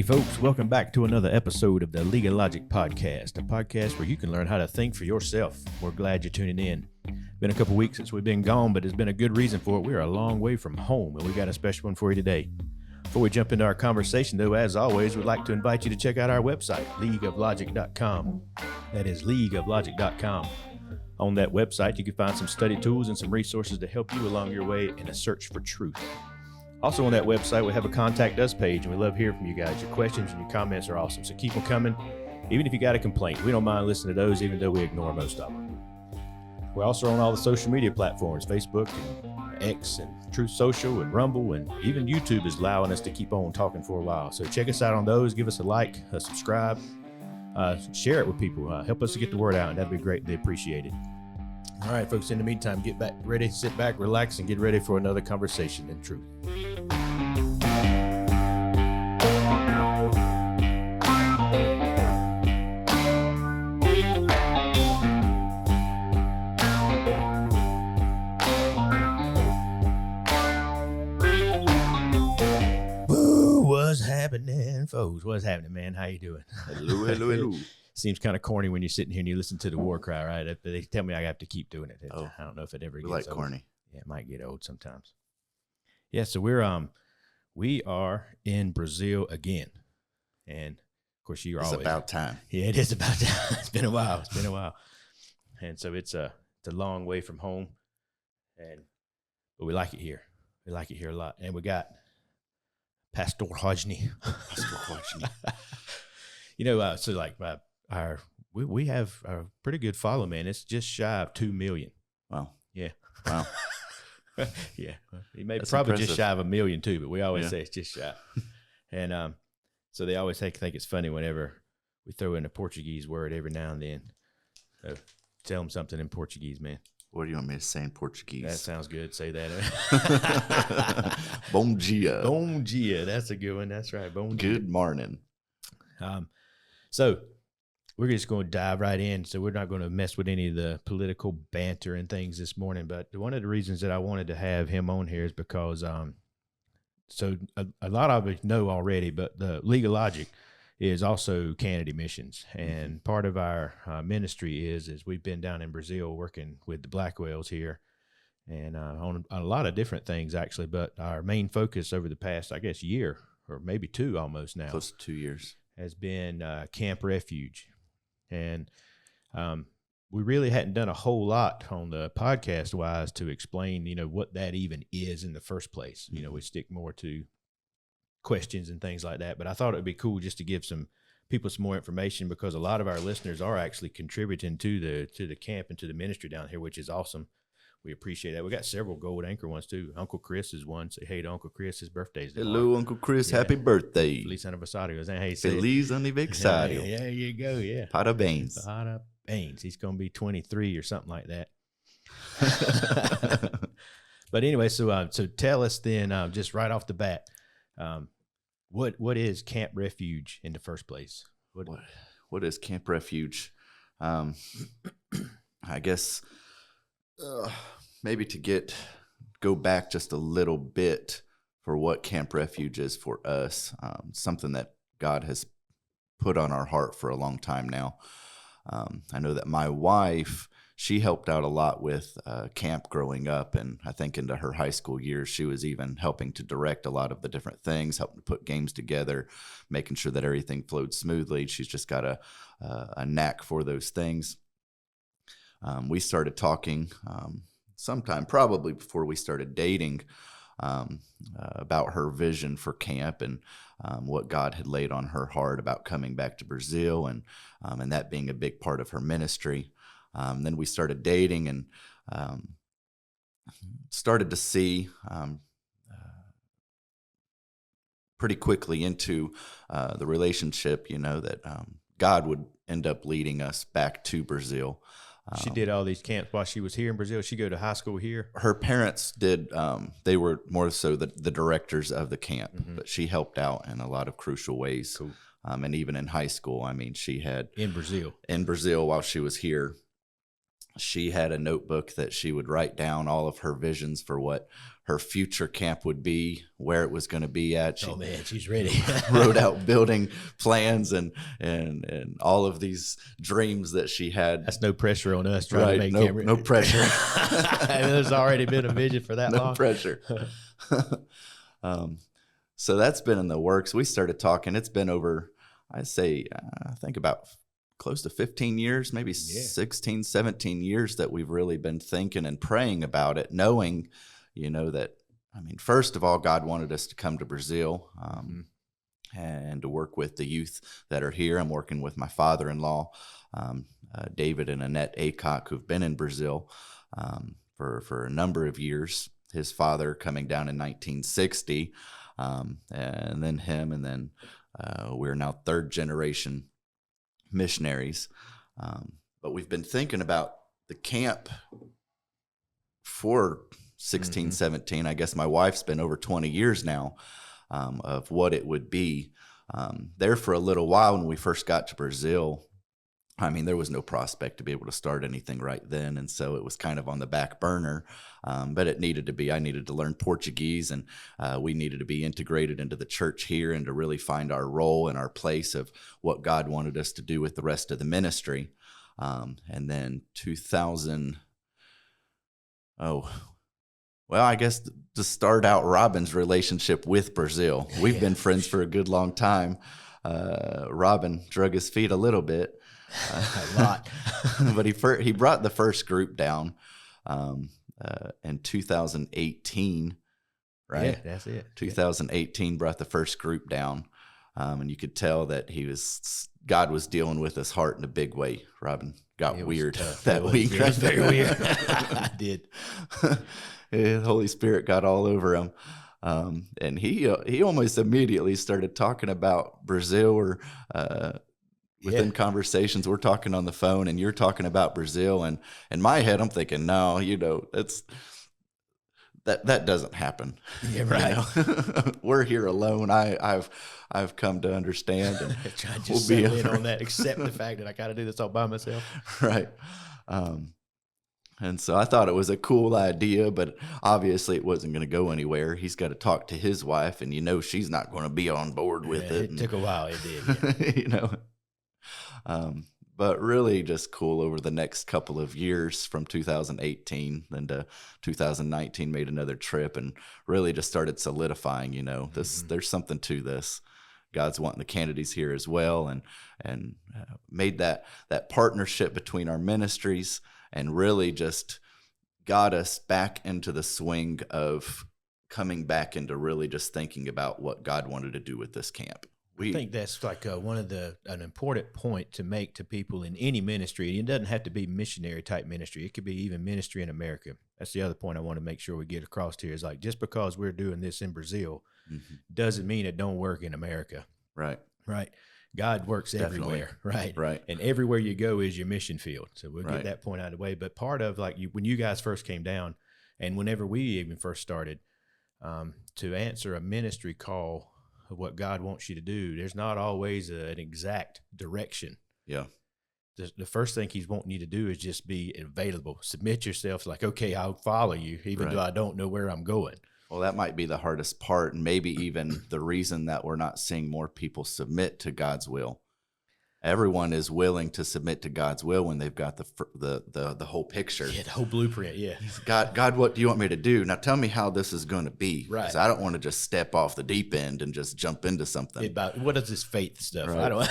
folks, welcome back to another episode of the League of Logic podcast, a podcast where you can learn how to think for yourself. We're glad you're tuning in. Been a couple weeks since we've been gone, but there's been a good reason for it. We're a long way from home, and we got a special one for you today. Before we jump into our conversation, though, as always, we'd like to invite you to check out our website, leagueoflogic.com. That is leagueoflogic.com. On that website, you can find some study tools and some resources to help you along your way in a search for truth. Also on that website, we have a contact us page, and we love hearing from you guys. Your questions and your comments are awesome, so keep them coming. Even if you got a complaint, we don't mind listening to those, even though we ignore most of them. We're also on all the social media platforms, Facebook and X and Truth Social and Rumble, and even YouTube is allowing us to keep on talking for a while. So check us out on those. Give us a like, a subscribe, share it with people. Help us to get the word out, and that'd be greatly appreciated. All right, folks, in the meantime, get back ready, sit back, relax, and get ready for another conversation in truth. What's happening, folks? What's happening, man? How you doing? Hello, hello, hello. Seems kind of corny when you're sitting here and you listen to the war cry, right? They tell me I have to keep doing it. Oh, I don't know if it ever we gets like old. corny. Yeah, it might get old sometimes. Yeah, so we are in Brazil again, and of course you're It's always about time. Yeah, it is about time. It's been a while. And so it's a long way from home, but we like it here. We like it here a lot, and we got Pastor Rodney. You know, so like we have a pretty good follow, man. It's just shy of 2 million. Wow. Yeah. Wow. Yeah. He may That's probably impressive. just shy of 1 million too, but we always say it's just shy. And so they always think it's funny whenever we throw in a Portuguese word every now and then. So tell them something in Portuguese, man. What do you want me to say in Portuguese? That sounds good. Say that. Bom dia. Bom dia. That's a good one. That's right. Bom dia. Good morning. So we're just going to dive right in. So we're not going to mess with any of the political banter and things this morning. But one of the reasons that I wanted to have him on here is because, so a lot of you know already, but the League of Logic is also Canada missions. And part of our ministry is we've been down in Brazil working with the Blackwells here and on a lot of different things, actually. But our main focus over the past, I guess, year or maybe two almost now. Close to 2 years. Has been Camp Refuge. And we really hadn't done a whole lot on the podcast wise to explain, what that even is in the first place. We stick more to questions and things like that. But I thought it would be cool just to give some people some more information, because a lot of our listeners are actually contributing to the camp and to the ministry down here, which is awesome. We appreciate that. We got several gold anchor ones too. Uncle Chris is one. Say hey to Uncle Chris. His birthday's tomorrow. Hello, Uncle Chris. Yeah. Happy birthday. Feliz aniversario. Is that how you say it? Feliz aniversario. Yeah, there you go. Yeah. Parabéns. Parabéns. He's going to be 23 or something like that. But anyway, so tell us then, just right off the bat, what is Camp Refuge in the first place? What is Camp Refuge? I guess maybe to go back just a little bit for what Camp Refuge is for us, something that God has put on our heart for a long time now. I know that my wife, she helped out a lot with camp growing up, and I think into her high school years, she was even helping to direct a lot of the different things, helping to put games together, making sure that everything flowed smoothly. She's just got a knack for those things. We started talking sometime probably before we started dating about her vision for camp and what God had laid on her heart about coming back to Brazil and that being a big part of her ministry. Then we started dating and started to see pretty quickly into the relationship, that God would end up leading us back to Brazil. She did all these camps while she was here in Brazil. She go to high school here. Her parents did. They were more so the directors of the camp, but she helped out in a lot of crucial ways. Cool. And even in high school, she had in Brazil while she was here. she had a notebook that she would write down all of her visions for what her future camp would be, where it was going to be at. She she's ready. wrote out building plans and all of these dreams that she had. That's no pressure on us trying to make no pressure. There's already been a vision for that long. No pressure. So that's been in the works. We started talking. It's been over, I think about close to 15 years, maybe 16, 17 years that we've really been thinking and praying about it, knowing, that, first of all, God wanted us to come to Brazil and to work with the youth that are here. I'm working with my father-in-law, David and Annette Acock, who've been in Brazil for a number of years. His father coming down in 1960, and then him, and then we're now third generation missionaries. But we've been thinking about the camp for 16, 17. I guess my wife's been over 20 years now of what it would be. There for a little while when we first got to Brazil, there was no prospect to be able to start anything right then. And so it was kind of on the back burner, but it needed to be. I needed to learn Portuguese, and we needed to be integrated into the church here and to really find our role and our place of what God wanted us to do with the rest of the ministry. And then I guess to start out Robin's relationship with Brazil. We've been friends for a good long time. Robin drug his feet a little bit. A lot. But he brought the first group down in 2018, right? Yeah, that's it. 2018 brought the first group down, and you could tell that God was dealing with his heart in a big way. Robin got weird that week. It was very weird. I did. The Holy Spirit got all over him. And he almost immediately started talking about Brazil, or within conversations, we're talking on the phone and you're talking about Brazil, and in my head I'm thinking, no, that doesn't happen. Yeah, right. We're here alone. I've come to understand, and try to just settle in on that, accept the fact that I got to do this all by myself. Right. And so I thought it was a cool idea, but obviously it wasn't going to go anywhere. He's got to talk to his wife, and she's not going to be on board with it. It took a while. It did. Yeah. But really just cool over the next couple of years from 2018 then to 2019, made another trip and really just started solidifying, there's something to this. God's wanting the Kennedys here as well, and made that partnership between our ministries, and really just got us back into the swing of coming back into really just thinking about what God wanted to do with this camp. I think that's like an important point to make to people in any ministry. It doesn't have to be missionary type ministry. It could be even ministry in America. That's the other point I want to make sure we get across here, is like, just because we're doing this in Brazil doesn't mean it don't work in America. Right. Right. God works everywhere. Right. Right. And everywhere you go is your mission field. So we'll get that point out of the way. But part of when you guys first came down, and whenever we even first started, to answer a ministry call of what God wants you to do, there's not always an exact direction. Yeah. The first thing he's wanting you to do is just be available. Submit yourself, like, okay, I'll follow you, even though I don't know where I'm going. Well, that might be the hardest part, and maybe even the reason that we're not seeing more people submit to God's will. Everyone is willing to submit to God's will when they've got the whole picture. Yeah, the whole blueprint, yeah. God, what do you want me to do? Now tell me how this is going to be. Right. Because I don't want to just step off the deep end and just jump into something. What is this faith stuff? Right. I don't.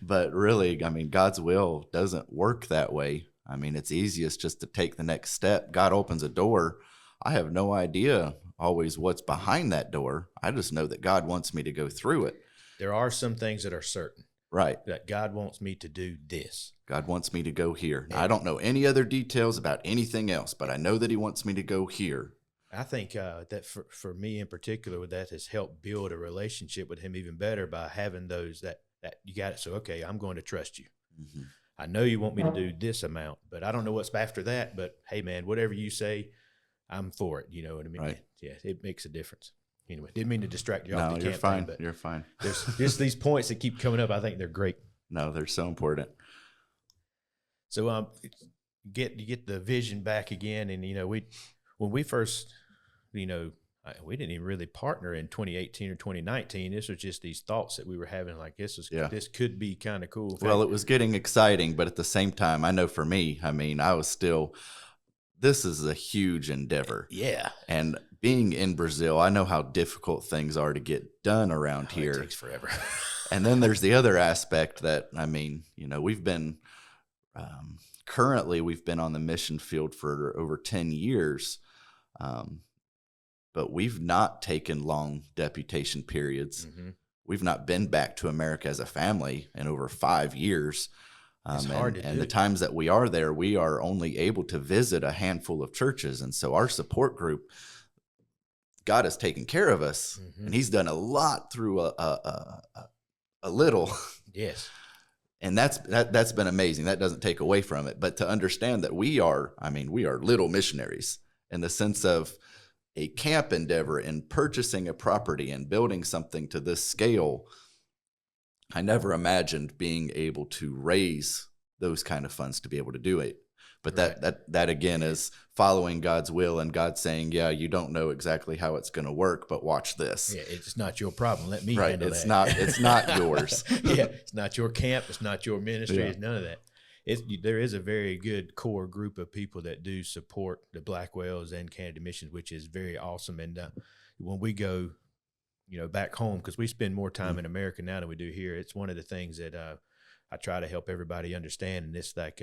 But really, God's will doesn't work that way. It's easiest just to take the next step. God opens a door. I have no idea always what's behind that door. I just know that God wants me to go through it. There are some things that are certain. Right. That God wants me to do this. God wants me to go here. I don't know any other details about anything else, but I know that he wants me to go here. I think that for me in particular, that has helped build a relationship with him even better by having those that you got it. So, okay, I'm going to trust you. Mm-hmm. I know you want me to do this amount, but I don't know what's after that. But hey, man, whatever you say, I'm for it. You know what I mean? Right. Yeah, it makes a difference. Anyway, didn't mean to distract you off the camp. You're fine. But you're fine. There's just these points that keep coming up. I think they're great. No, they're so important. So get the vision back again. And when we first, we didn't even really partner in 2018 or 2019. This was just these thoughts that we were having, like this could be kind of cool. Well, it was getting exciting, but at the same time, I know for me, I mean, I was still, this is a huge endeavor. Yeah. And being in Brazil, I know how difficult things are to get done around here. It takes forever. And then there's the other aspect that, I mean, we've been, currently we've been on the mission field for over 10 years. But we've not taken long deputation periods. Mm-hmm. We've not been back to America as a family in over 5 years. It's hard to do. And the times that we are there, we are only able to visit a handful of churches. And so our support group, God has taken care of us, mm-hmm. and he's done a lot through a little. Yes. And that's been amazing. That doesn't take away from it. But to understand that we are little missionaries in the sense of a camp endeavor and purchasing a property and building something to this scale. I never imagined being able to raise those kind of funds to be able to do it. But right. that again is following God's will and God saying, yeah, you don't know exactly how it's going to work, but watch this. Yeah, it's not your problem. Let me handle it's that. It's not yours. Yeah, it's not your camp. It's not your ministry. Yeah. It's none of that. There is a very good core group of people that do support the Blackwells and Canada Missions, which is very awesome. And when we go, back home, because we spend more time in America now than we do here, it's one of the things that I try to help everybody understand. And it's like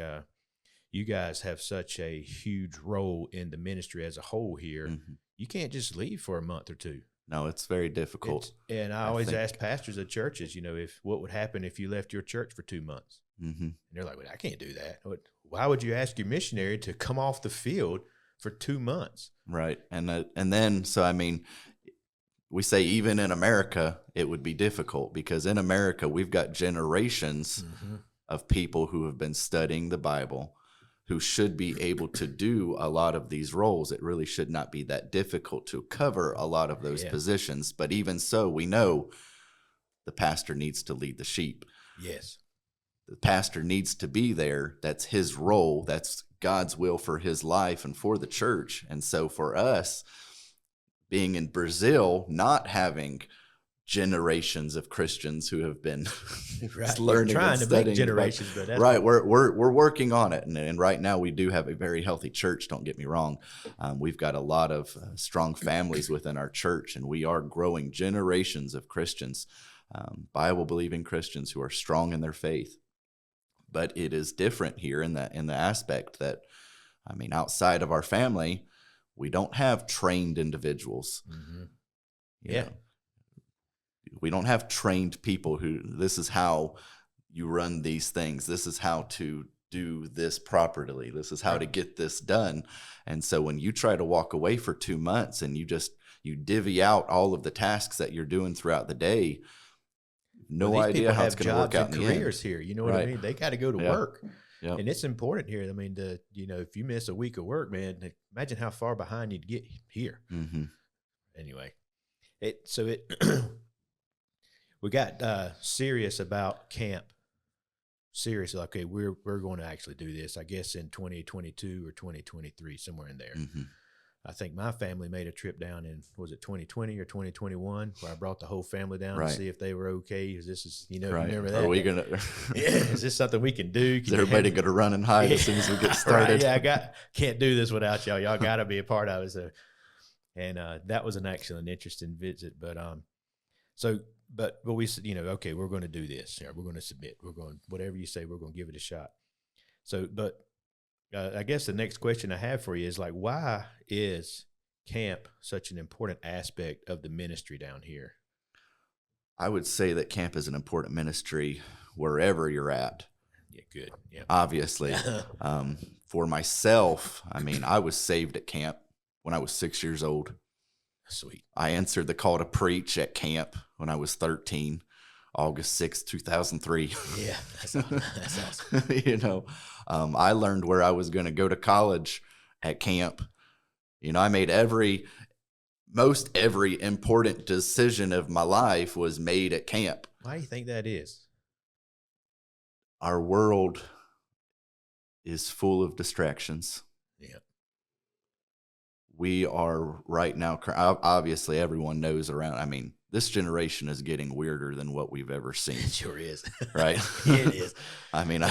you guys have such a huge role in the ministry as a whole here. Mm-hmm. You can't just leave for a month or two. No, it's very difficult. And I always ask pastors of churches, what would happen if you left your church for 2 months? Mm-hmm. And they're like, well, I can't do that. Why would you ask your missionary to come off the field for 2 months? Right. And then, so, I mean, we say even in America, it would be difficult because in America, we've got generations mm-hmm. of people who have been studying the Bible, who should be able to do a lot of these roles. It really should not be that difficult to cover a lot of those positions. But even so, we know the pastor needs to lead the sheep. Yes. The pastor needs to be there. That's his role. That's God's will for his life and for the church. And so for us, being in Brazil, not having generations of Christians who have been right. learning trying and to studying. Make generations, but that's right. We're working on it. And right now we do have a very healthy church. Don't get me wrong. We've got a lot of strong families within our church, and we are growing generations of Christians, Bible-believing Christians who are strong in their faith. But it is different here in the aspect that, I mean, outside of our family, we don't have trained individuals. Mm-hmm. Yeah. We don't have trained people who, this is how you run these things. This is how to do this properly. This is how to get this done. And so when you try to walk away for 2 months and you divvy out all of the tasks that you're doing throughout the day, no idea how it's going to work out in the end. Careers here, you know what I mean? They got to go to work. Yep. And it's important here. I mean, if you miss a week of work, man, imagine how far behind you'd get here. Mm-hmm. Anyway, we got serious about camp. Serious, like, okay, we're going to actually do this, I guess, in 2022 or 2023, somewhere in there. Mm-hmm. I think my family made a trip down in, was it 2020 or 2021, where I brought the whole family down to see if they were okay. Because this is, remember that? Are we going to? Is this something we can do? Is everybody going to run and hide as soon as we get started? Right, yeah, can't do this without y'all. Y'all got to be a part of it. So, and that was an excellent, interesting visit. But but we said, okay, we're going to do this. We're going to submit. We're going, whatever you say, we're going to give it a shot. So, but I guess the next question I have for you is like, why is camp such an important aspect of the ministry down here? I would say that camp is an important ministry wherever you're at. Yeah, good. Yeah. Obviously. For myself, I mean, I was saved at camp when I was 6 years old. Sweet. I answered the call to preach at camp when I was 13, August 6th, 2003. Yeah, that's awesome. I learned where I was going to go to college at camp. I made most every important decision of my life was made at camp. Why do you think that is? Our world is full of distractions. Yeah. We are right now, obviously everyone knows around, I mean, this generation is getting weirder than what we've ever seen. It sure is. Right? It is. I mean,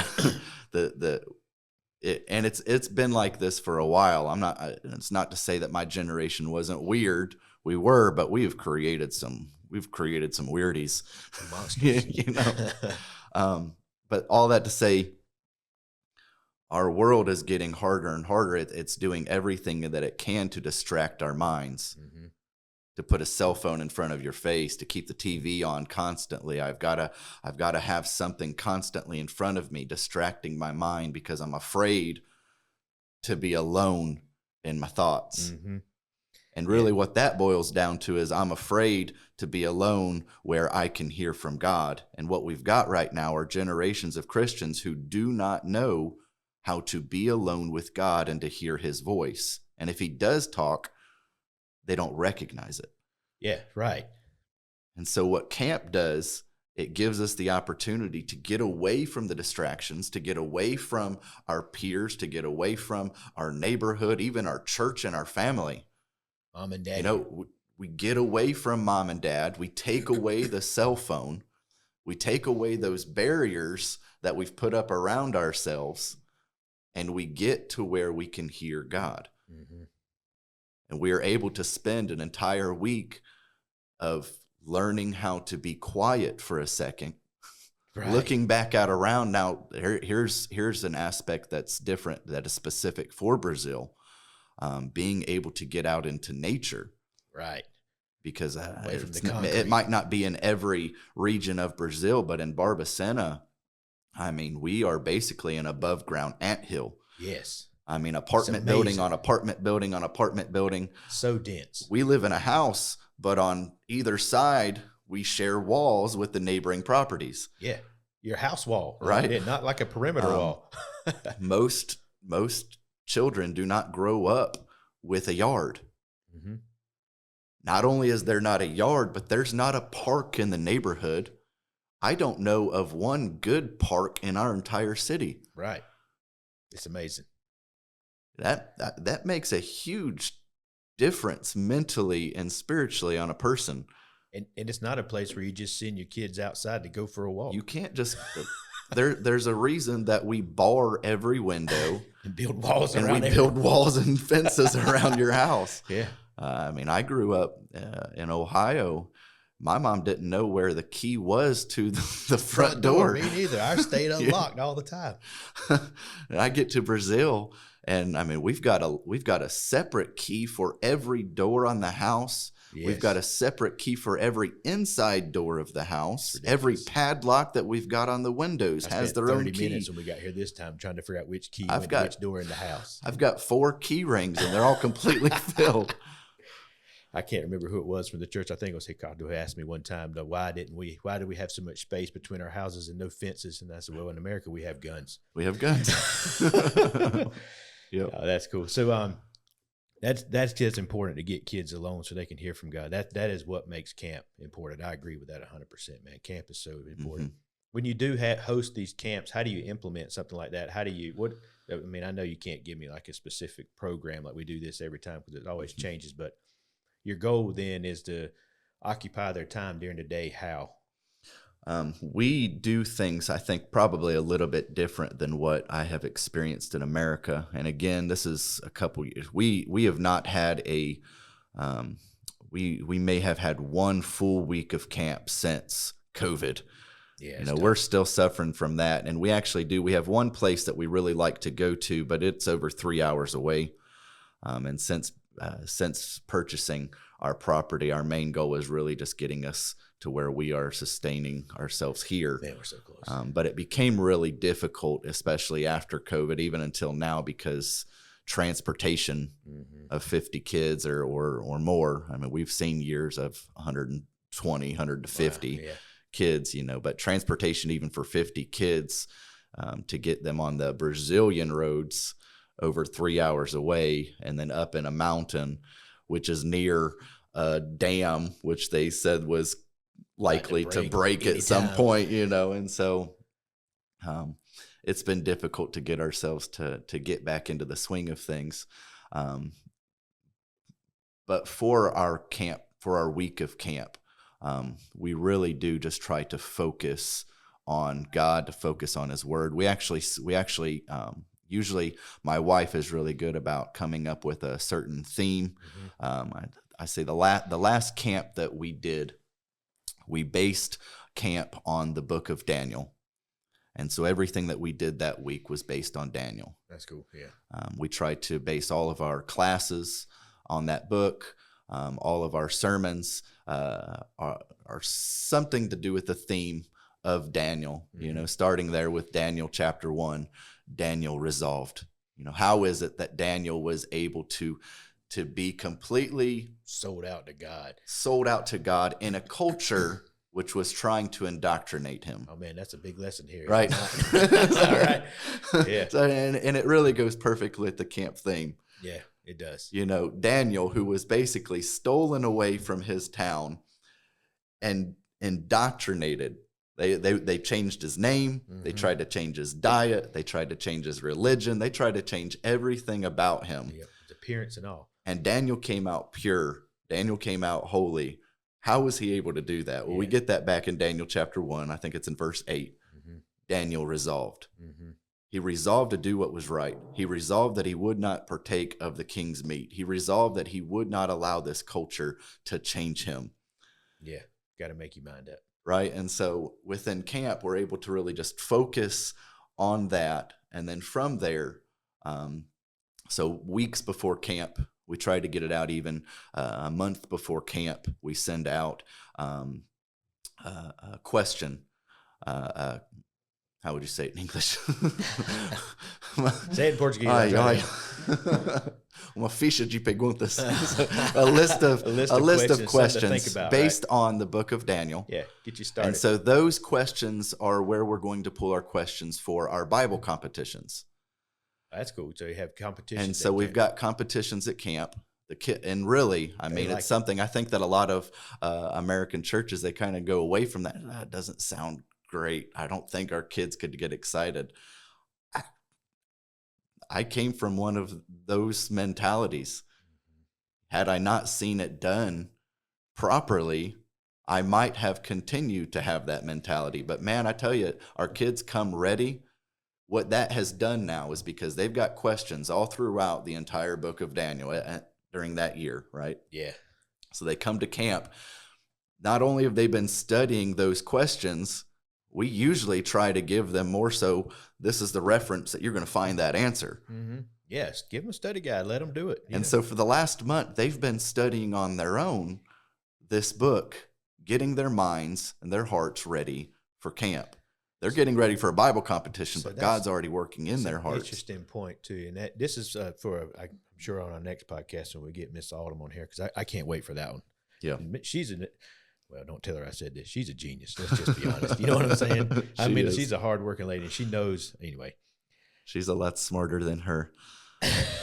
it's been like this for a while. It's not to say that my generation wasn't weird. We were, but we've created some weirdies. Monsters. But all that to say, our world is getting harder and harder. It's doing everything that it can to distract our minds, to put a cell phone in front of your face, to keep the TV on constantly. I've got to have something constantly in front of me, distracting my mind because I'm afraid to be alone in my thoughts. And really what that boils down to is I'm afraid to be alone where I can hear from God. And what we've got right now are generations of Christians who do not know how to be alone with God and to hear his voice. And if he does talk, they don't recognize it. Yeah, right. And so what camp does, it gives us the opportunity to get away from the distractions, to get away from our peers, to get away from our neighborhood, even our church and our family. Mom and dad. You know, we get away from mom and dad. We take away the cell phone. We take away those barriers that we've put up around ourselves, and we get to where we can hear God. And we are able to spend an entire week of learning how to be quiet for a second, looking back out around. Now, here's an aspect that's different, that is specific for Brazil, being able to get out into nature. Right. Because it might not be in every region of Brazil, but in Barbacena, I mean, we are basically an above ground anthill. Yes. I mean, apartment building on apartment building on apartment building. So dense. We live in a house, but on either side, we share walls with the neighboring properties. Yeah. Your house wall. Right. Yeah, not like a perimeter wall. Most children do not grow up with a yard. Not only is there not a yard, but there's not a park in the neighborhood. I don't know of one good park in our entire city. Right. It's amazing. That makes a huge difference mentally and spiritually on a person. And it's not a place where you just send your kids outside to go for a walk. You can't just there's a reason that we bar every window and build walls and around we build walls and fences around your house. Yeah. I mean, I grew up in Ohio. My mom didn't know where the key was to the front door. Me neither. I stayed unlocked all the time. And I get to Brazil, and I mean, we've got a separate key for every door on the house. Yes. We've got a separate key for every inside door of the house. Every padlock that we've got on the windows has their own key. 30 minutes when we got here this time trying to figure out which key went to which door in the house. I've got 4 key rings, and they're all completely filled. I can't remember who it was from the church. I think it was Ricardo who asked me one time, why do we have so much space between our houses and no fences? And I said, well, in America, we have guns. We have guns. Yep. Oh, that's cool. So that's just important to get kids alone so they can hear from God. That is what makes camp important. I agree with that 100%, man. Camp is so important. When you do host these camps, how do you implement something like that? I mean, I know you can't give me like a specific program like we do this every time because it always changes, but your goal then is to occupy their time during the day. How? We do things, I think, probably a little bit different than what I have experienced in America. And again, this is a couple years. We have not had we may have had one full week of camp since COVID. Yeah, we're still suffering from that. And we have one place that we really like to go to, but it's over 3 hours away. And since purchasing our property, our main goal is really just getting us to where we are sustaining ourselves here. Man, we're so close. But it became really difficult, especially after COVID, even until now, because transportation of 50 kids or more. I mean, we've seen years of 120, 150 kids, but transportation even for 50 kids to get them on the Brazilian roads over 3 hours away, and then up in a mountain, which is near a dam, which they said was likely to break at some point, and so it's been difficult to get ourselves to get back into the swing of things. But for our week of camp, we really do just try to focus on God, to focus on His Word. We actually usually my wife is really good about coming up with a certain theme. I say the last camp that we did, we based camp on the book of Daniel. And so everything that we did that week was based on Daniel. That's cool. Yeah. We tried to base all of our classes on that book. All of our sermons are something to do with the theme of Daniel, starting there with Daniel chapter 1, Daniel resolved. How is it that Daniel was able to be completely sold out to God in a culture which was trying to indoctrinate him? Oh man, that's a big lesson here. Right. All right. Yeah. So, and it really goes perfectly with the camp theme. Yeah, it does. Daniel, who was basically stolen away from his town and indoctrinated. They changed his name. Mm-hmm. They tried to change his diet. They tried to change his religion. They tried to change everything about him. Yeah, his appearance and all. And Daniel came out pure. Daniel came out holy. How was he able to do that? Well, we get that back in Daniel chapter 1. I think it's in verse 8. Mm-hmm. Daniel resolved. Mm-hmm. He resolved to do what was right. He resolved that he would not partake of the king's meat. He resolved that he would not allow this culture to change him. Yeah, got to make your mind up. Right? And so within camp, we're able to really just focus on that. And then from there, so weeks before camp, we try to get it out even a month before camp. We send out a question. How would you say it in English? Say it in Portuguese. Uma ficha de perguntas. a list of questions based on the book of Daniel. Yeah, get you started. And so those questions are where we're going to pull our questions for our Bible competitions. That's cool. So you have competitions. And so we've got competitions at camp. And really, it's something I think that a lot of American churches, they kind of go away from that. That doesn't sound great. I don't think our kids could get excited. I came from one of those mentalities. Had I not seen it done properly, I might have continued to have that mentality. But man, I tell you, our kids come ready. What that has done now is because they've got questions all throughout the entire book of Daniel during that year, right? Yeah. So they come to camp. Not only have they been studying those questions, we usually try to give them more so, this is the reference that you're going to find that answer. Mm-hmm. Yes, give them a study guide. Let them do it. And so for the last month, they've been studying on their own this book, getting their minds and their hearts ready for camp. They're getting ready for a Bible competition, but God's already working in their hearts. Interesting point, too. And this is I'm sure on our next podcast when we get Miss Autumn on here, because I can't wait for that one. Yeah. She's in it. Well, don't tell her I said this. She's a genius. Let's just be honest. You know what I'm saying? She's a hardworking lady. And she knows, anyway. She's a lot smarter than her.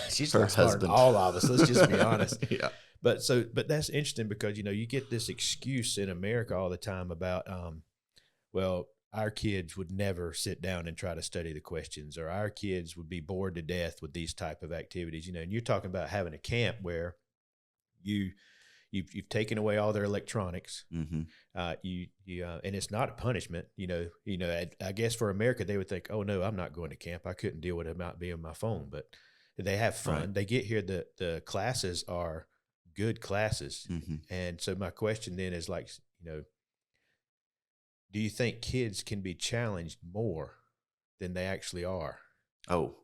She's her husband. All of us. Let's just be honest. Yeah. But that's interesting because, you get this excuse in America all the time about, our kids would never sit down and try to study the questions, or our kids would be bored to death with these type of activities, and you're talking about having a camp where you've taken away all their electronics. Mm-hmm. And it's not a punishment, I guess for America, they would think, oh no, I'm not going to camp. I couldn't deal with it not being on my phone, but they have fun. Right. They get here. The classes are good classes. Mm-hmm. And so my question then is do you think kids can be challenged more than they actually are? Oh,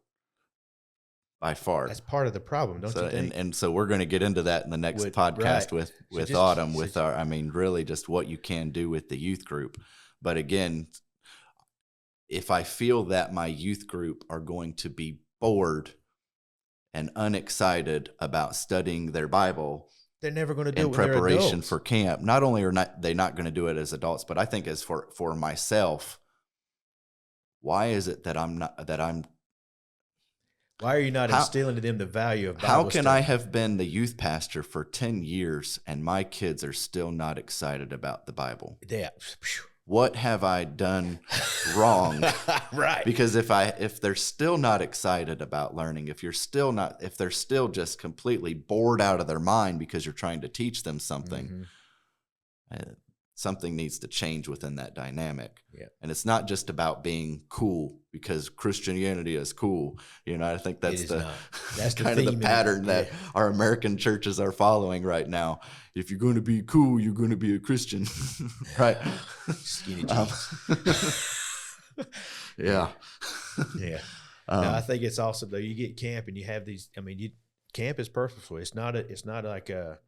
by far. That's part of the problem, don't you think? And so we're going to get into that in the next podcast with Autumn, with really just what you can do with the youth group. But again, if I feel that my youth group are going to be bored and unexcited about studying their Bible, they're never going to do it in preparation for camp. Not only are they not going to do it as adults, but I think as for myself, why is it that why are you not instilling to them the value of Bible How can study? I have been the youth pastor for 10 years and my kids are still not excited about the Bible? Yeah. what have I done wrong? Right. Because if they're still not excited about learning, if they're still just completely bored out of their mind because you're trying to teach them something, something needs to change within that dynamic. Yeah. And it's not just about being cool because Christianity is cool. I think that's That's kind of the pattern that our American churches are following right now. If you're going to be cool, you're going to be a Christian, right? Skinny jeans. Yeah. Yeah. No, I think it's awesome though. You get camp and you have these. I mean, camp is purposeful. It's not a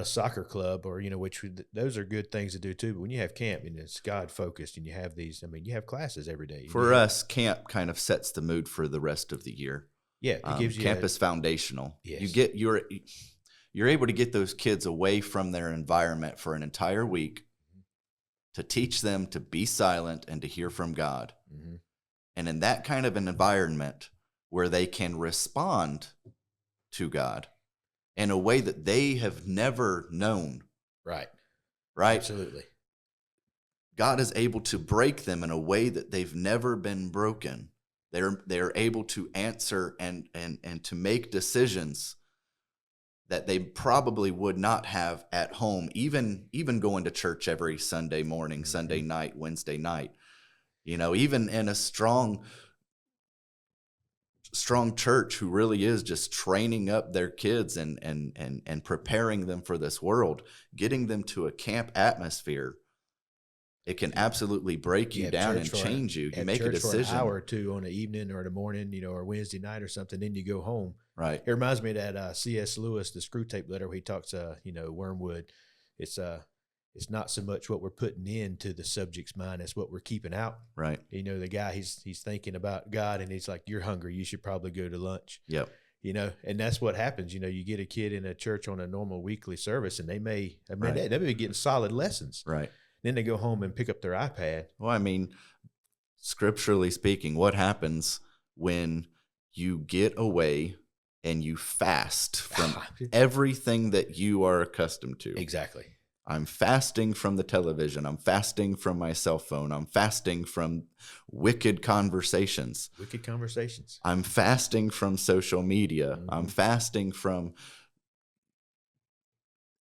soccer club or those are good things to do too. But when you have camp and it's God focused and you have these, I mean, you have classes every day. For us, camp kind of sets the mood for the rest of the year. Yeah, it gives you camp is foundational. Yes. You're able to get those kids away from their environment for an entire week to teach them to be silent and to hear from God. Mm-hmm. And in that kind of an environment where they can respond to God in a way that they have never known. Right. Absolutely. God is able to break them in a way that they've never been broken. They're able to answer and to make decisions that they probably would not have at home, even going to church every Sunday morning, Sunday night, Wednesday night. Even in a strong church who really is just training up their kids and preparing them for this world, getting them to a camp atmosphere, it can absolutely break you down and change you. You make a decision. For an hour or two on the evening or the morning, or Wednesday night or something, then you go home. Right. It reminds me of that C.S. Lewis, the Screw Tape Letter, where he talks, wormwood. It's not so much what we're putting into the subject's mind as what we're keeping out. Right. The guy, he's thinking about God and he's like, you're hungry. You should probably go to lunch. Yep. And that's what happens. You get a kid in a church on a normal weekly service and they may be getting solid lessons. Right. Then they go home and pick up their iPad. Well, I mean, scripturally speaking, what happens when you get away and you fast from everything that you are accustomed to? Exactly. I'm fasting from the television. I'm fasting from my cell phone. I'm fasting from wicked conversations. I'm fasting from social media. Mm-hmm. I'm fasting from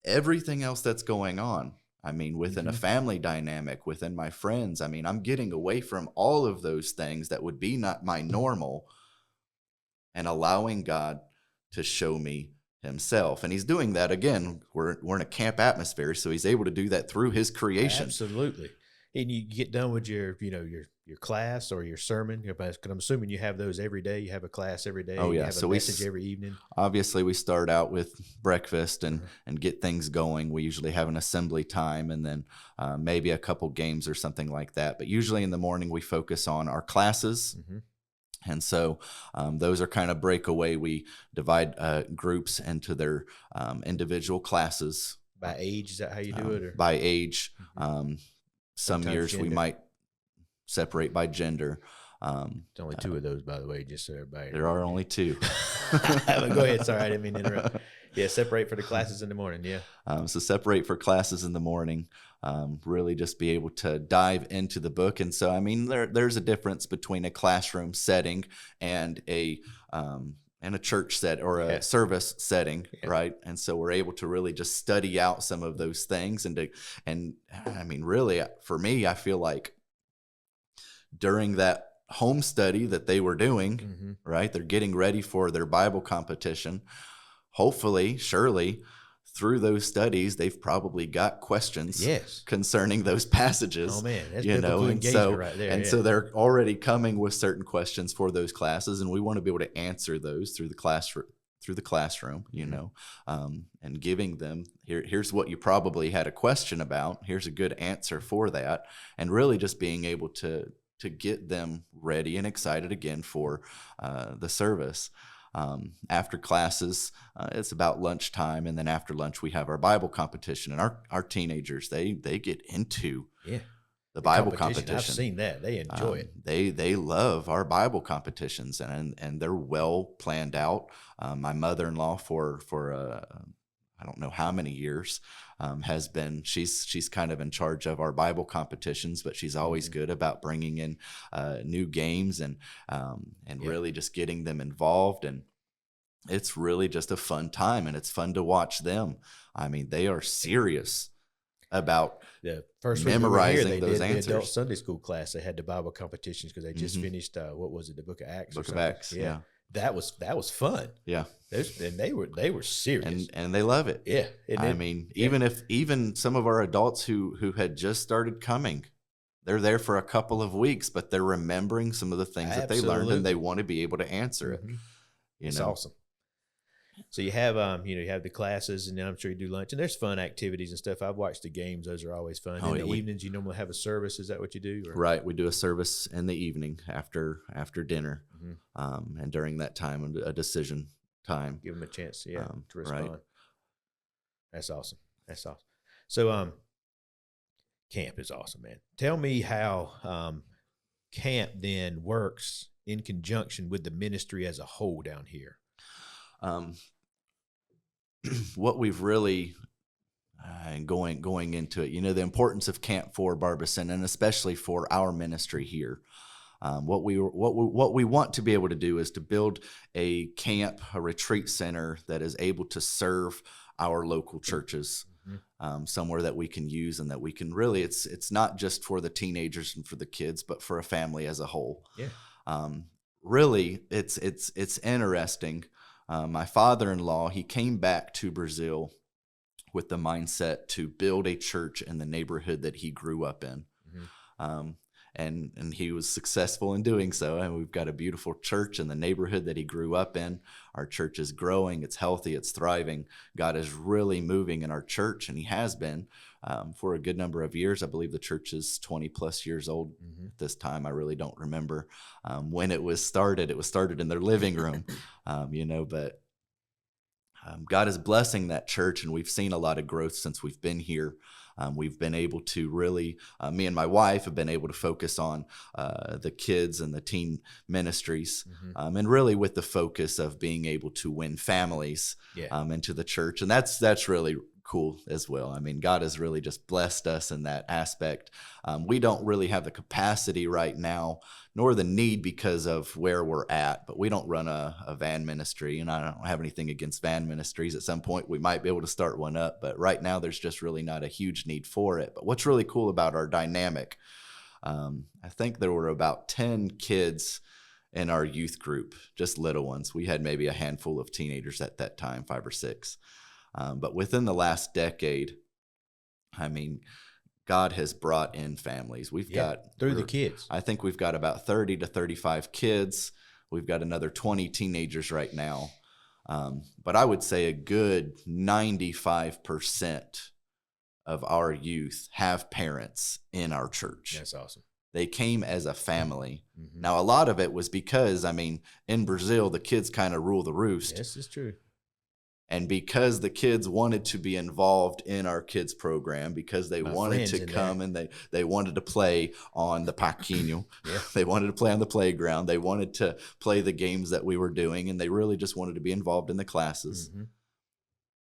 everything else that's going on. I mean, within a family dynamic, within my friends, I mean, I'm getting away from all of those things that would be not my normal and allowing God to show me himself. And he's doing that again. We're in a camp atmosphere, so he's able to do that through his creation. Absolutely. And you get done with your class or your sermon, because I'm assuming you have those every day. You have a class every day. Oh yeah. You have a message every evening. Obviously, we start out with breakfast and get things going. We usually have an assembly time and then maybe a couple games or something like that. But usually in the morning, we focus on our classes. Mm-hmm. And so those are kind of breakaway. We divide groups into their individual classes. By age, is that how you do it? Or? By age. Mm-hmm. Some years gender. We might separate by gender. There's only two of those, by the way, just so everybody. There are only two. Go ahead. Sorry, I didn't mean to interrupt. Yeah, separate for the classes in the morning. Yeah. So separate for classes in the morning. Really just be able to dive into the book. And so, I mean, there's a difference between a classroom setting and a church set or a service setting, right? And so we're able to really just study out some of those things. And I mean, really, for me, I feel like during that home study that they were doing, right? They're getting ready for their Bible competition. Hopefully, surely, through those studies, they've probably got questions concerning those passages. Oh man, that's biblical engagement right there. And so they're already coming with certain questions for those classes, and we want to be able to answer those through the classroom, and giving them here's what you probably had a question about. Here's a good answer for that, and really just being able to get them ready and excited again for the service. After classes, it's about lunchtime, and then after lunch we have our Bible competition, and our teenagers they get into the Bible competition. I've seen that. They enjoy it. They love our Bible competitions, and they're well planned out. My mother-in-law for I don't know how many years, has been, she's kind of in charge of our Bible competitions, but she's always good about bringing in new games and really just getting them involved. And it's really just a fun time, and it's fun to watch them. I mean, they are serious about the first week memorizing we were here, those they did answers. The adult Sunday school class. They had the Bible competitions because they just finished what was it, the Book of Acts? Book of Acts, yeah. That was fun. Yeah, and they were serious, and they love it. Yeah, I mean, even some of our adults who had just started coming, they're there for a couple of weeks, but they're remembering some of the things that they learned, and they want to be able to answer it. It's awesome. So you have you have the classes, and then I'm sure you do lunch, and there's fun activities and stuff. I've watched the games; those are always fun. In the evenings, you normally have a service. Is that what you do? Or? Right, we do a service in the evening after dinner, and during that time, a decision time. Give them a chance, to respond. Right. That's awesome. That's awesome. So, camp is awesome, man. Tell me how camp then works in conjunction with the ministry as a whole down here. What we've really going into it, the importance of Camp for Barbizon, and especially for our ministry here. What we want to be able to do is to build a camp, a retreat center that is able to serve our local churches, somewhere that we can use, and that we can really, it's not just for the teenagers and for the kids, but for a family as a whole. Yeah. Really, it's interesting. My father-in-law, he came back to Brazil with the mindset to build a church in the neighborhood that he grew up in. And he was successful in doing so. And we've got a beautiful church in the neighborhood that he grew up in. Our church is growing, it's healthy, it's thriving. God is really moving in our church, and he has been for a good number of years. I believe the church is 20 plus years old at this time. I really don't remember when it was started. It was started in their living room, but God is blessing that church, and we've seen a lot of growth since we've been here. We've been able to really, me and my wife have been able to focus on the kids and the teen ministries, and really with the focus of being able to win families into the church. And that's really cool as well. I mean, God has really just blessed us in that aspect. We don't really have the capacity right now, nor the need, because of where we're at, but we don't run a van ministry, and I don't have anything against van ministries. At some point we might be able to start one up, but right now there's just really not a huge need for it. But what's really cool about our dynamic, I think there were about 10 kids in our youth group, just little ones. We had maybe a handful of teenagers at that time, 5 or 6. But within the last decade, I mean, God has brought in families. We've got through the kids. I think we've got about 30 to 35 kids. We've got another 20 teenagers right now. But I would say a good 95% of our youth have parents in our church. That's awesome. They came as a family. Now, a lot of it was because, I mean, in Brazil, the kids kind of rule the roost. Yes, it's true. And because the kids wanted to be involved in our kids program, because they wanted to come and they wanted to play on the parquinho, they wanted to play on the playground, they wanted to play the games that we were doing, and they really just wanted to be involved in the classes.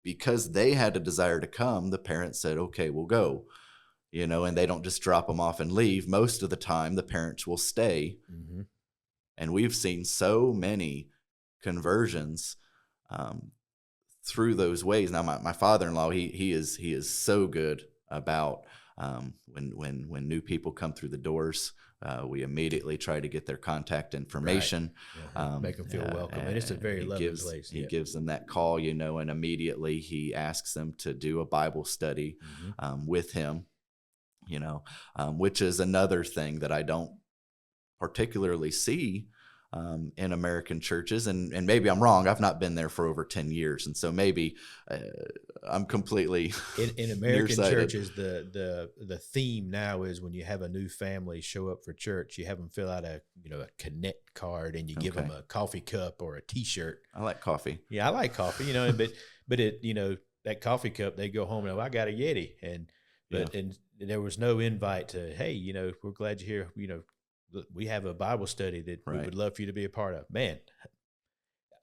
Because they had a desire to come, the parents said, okay, we'll go. And they don't just drop them off and leave. Most of the time, the parents will stay. And we've seen so many conversions through those ways. Now, my father-in-law, he is so good about when new people come through the doors. We immediately try to get their contact information, make them feel welcome, and it's a very loving place. He gives them that call, and immediately he asks them to do a Bible study with him. Which is another thing that I don't particularly see in American churches, and maybe I'm wrong. I've not been there for over 10 years, and so maybe I'm completely in American churches. The theme now is when you have a new family show up for church, you have them fill out a connect card, and you give them a coffee cup or a T-shirt. I like coffee. Yeah, I like coffee. But it that coffee cup, they go home and I got a Yeti, and there was no invite to, hey, we're glad you're here. We have a Bible study that we would love for you to be a part of. Man,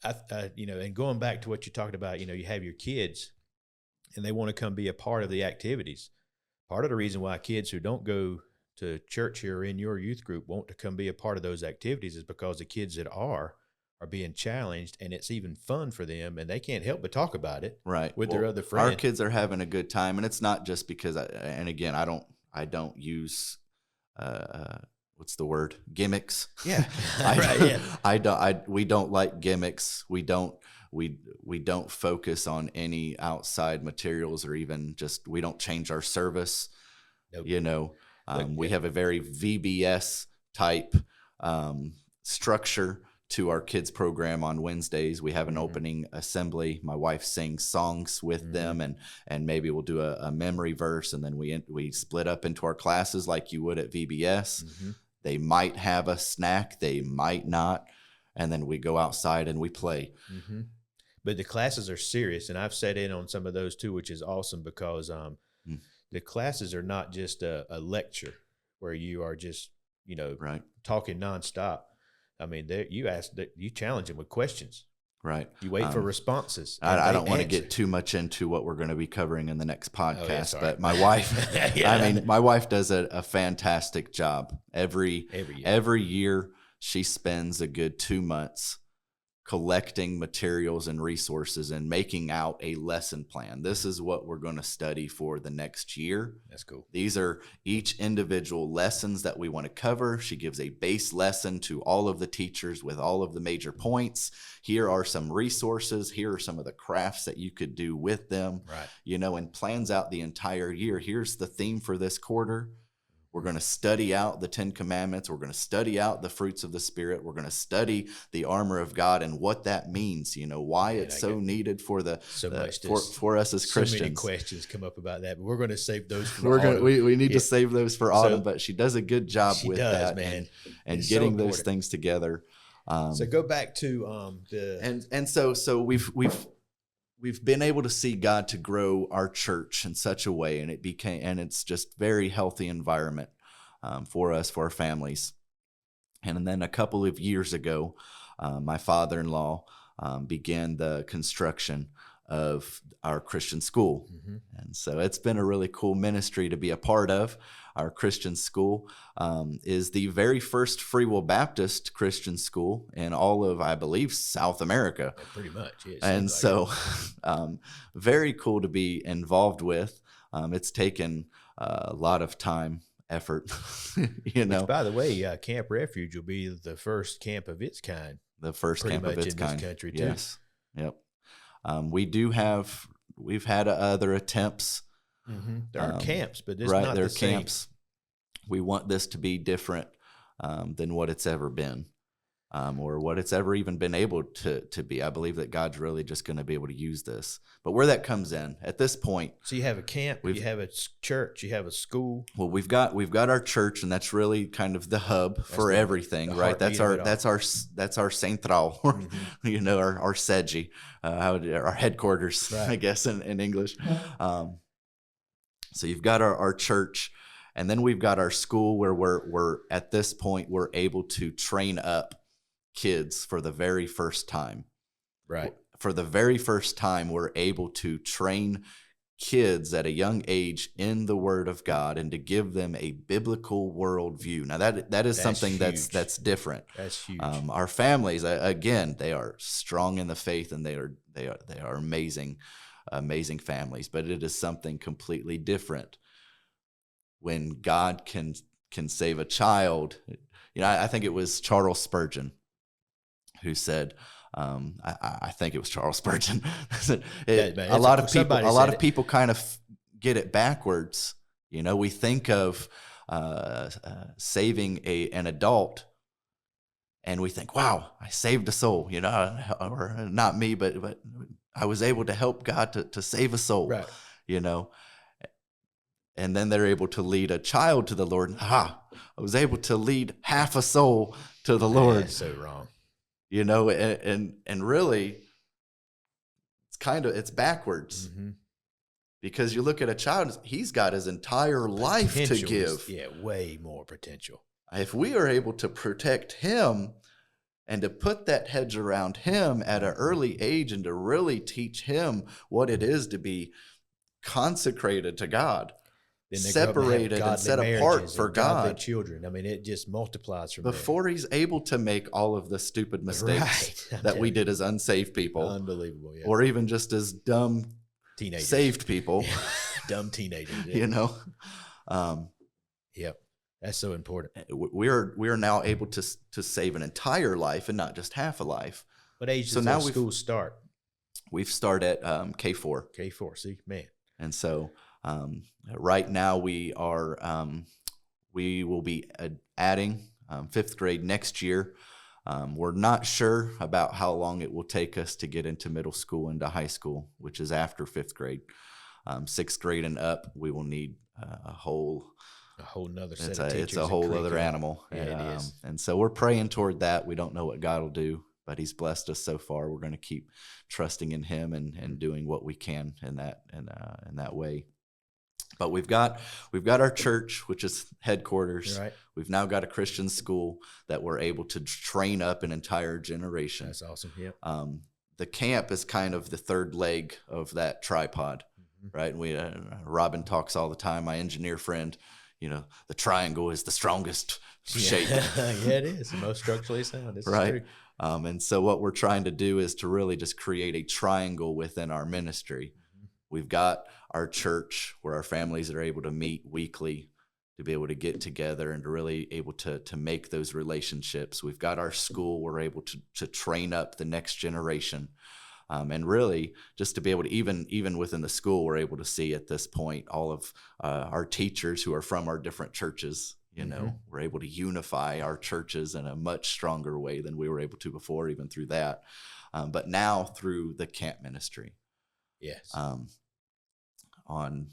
and going back to what you talked about, you have your kids, and they want to come be a part of the activities. Part of the reason why kids who don't go to church here in your youth group want to come be a part of those activities is because the kids that are being challenged, and it's even fun for them, and they can't help but talk about it with their other friends. Our kids are having a good time, and it's not just because I don't use what's the word? Gimmicks. Yeah. Right. Yeah. We don't like gimmicks. We don't focus on any outside materials, or even just, we don't change our service. Nope. We have a very VBS type structure to our kids program. On Wednesdays, we have an opening assembly. My wife sings songs with them, and maybe we'll do a memory verse, and then we split up into our classes like you would at VBS. They might have a snack, they might not, and then we go outside and we play. But the classes are serious, and I've sat in on some of those too, which is awesome, because the classes are not just a lecture where you are just talking nonstop. I mean, you challenge them with questions. Right. You wait for responses. I don't want to get too much into what we're going to be covering in the next podcast, but my wife, my wife does a fantastic job. Every year she spends a good 2 months collecting materials and resources and making out a lesson plan. This is what we're going to study for the next year. That's cool. These are each individual lessons that we want to cover. She gives a base lesson to all of the teachers with all of the major points. Here are some resources. Here are some of the crafts that you could do with them, and plans out the entire year. Here's the theme for this quarter. We're going to study out the 10 Commandments. We're going to study out the fruits of the Spirit. We're going to study the armor of God and what that means, why it's so needed for for us as Christians. So many questions come up about that, but we're going to save those for autumn. We need to save those for autumn, but she does a good job with that, man. And getting those things together. So go back to so we've been able to see God to grow our church in such a way, and it's just very healthy environment for us, for our families. And then a couple of years ago, my father-in-law began the construction of our Christian school. And so it's been a really cool ministry to be a part of. Our Christian school is the very first Free Will Baptist Christian school in all of, I believe, South America. Yeah, pretty much. Yeah, and so very cool to be involved with. It's taken a lot of time, effort, Which, by the way, Camp Refuge will be the first camp of its kind. The first camp of its kind. In this country, too. Yes. Yep. We've had other attempts. There are camps, but this is not the same. Camps. We want this to be different than what it's ever been, or what it's ever even been able to be. I believe that God's really just going to be able to use this. But where that comes in at this point, so you have a camp, you have a church, you have a school. Well, we've got our church, and that's really kind of the hub for everything, right? That's our central, our sede, our headquarters, I guess in English. So you've got our church, and then we've got our school where we're at this point we're able to train up kids for the very first time. Right. For the very first time, we're able to train kids at a young age in the Word of God and to give them a biblical worldview. Now that's something huge. that's different. That's huge. Our families, again, they are strong in the faith, and they are amazing families, but it is something completely different when God can save a child. I think it was Charles Spurgeon who said, I think it was Charles Spurgeon. A lot of people kind of get it backwards. We think of saving an adult, and we think, wow, I saved a soul, or not me, but I was able to help God to save a soul, right. And then they're able to lead a child to the Lord. I was able to lead half a soul to the Lord. That's so wrong. And really, it's backwards, because you look at a child, he's got his entire life to give. Way more potential. If we are able to protect him and to put that hedge around him at an early age, and to really teach him what it is to be consecrated to God, then they grow up and have separated and godly set apart marriages for and godly God children. I mean, it just multiplies from before he's able to make all of the stupid mistakes Right. that we did as unsaved there. people, Unbelievable, yeah. or even just as dumb Teenagers. saved people, Dumb teenagers. Yeah. you know. Yep. That's so important. We are now able to save an entire life and not just half a life. What age So does now those schools start? We've started at K4. K4. See, man. And so right now we will be adding fifth grade next year. We're not sure about how long it will take us to get into middle school and to high school, which is after fifth grade. Sixth grade and up, we will need a whole Nother set of teachers. It's a whole other animal. Yeah, it is. And so we're praying toward that. We don't know what God will do, but he's blessed us so far. We're going to keep trusting in him and doing what we can in that way. But we've got our church, which is headquarters. Right. We've now got a Christian school that we're able to train up an entire generation. That's awesome. Yep. The camp is kind of the third leg of that tripod, right? We Robin talks all the time, my engineer friend. The triangle is the strongest shape. Yeah, it is the most structurally sound. This right. Is true. And so what we're trying to do is to really just create a triangle within our ministry. We've got our church where our families are able to meet weekly, to be able to get together and to really able to make those relationships. We've got our school. We're able to train up the next generation. And really just to be able to, even within the school, we're able to see at this point all of our teachers who are from our different churches. We're able to unify our churches in a much stronger way than we were able to before, even through that. But now through the camp ministry. Yes. On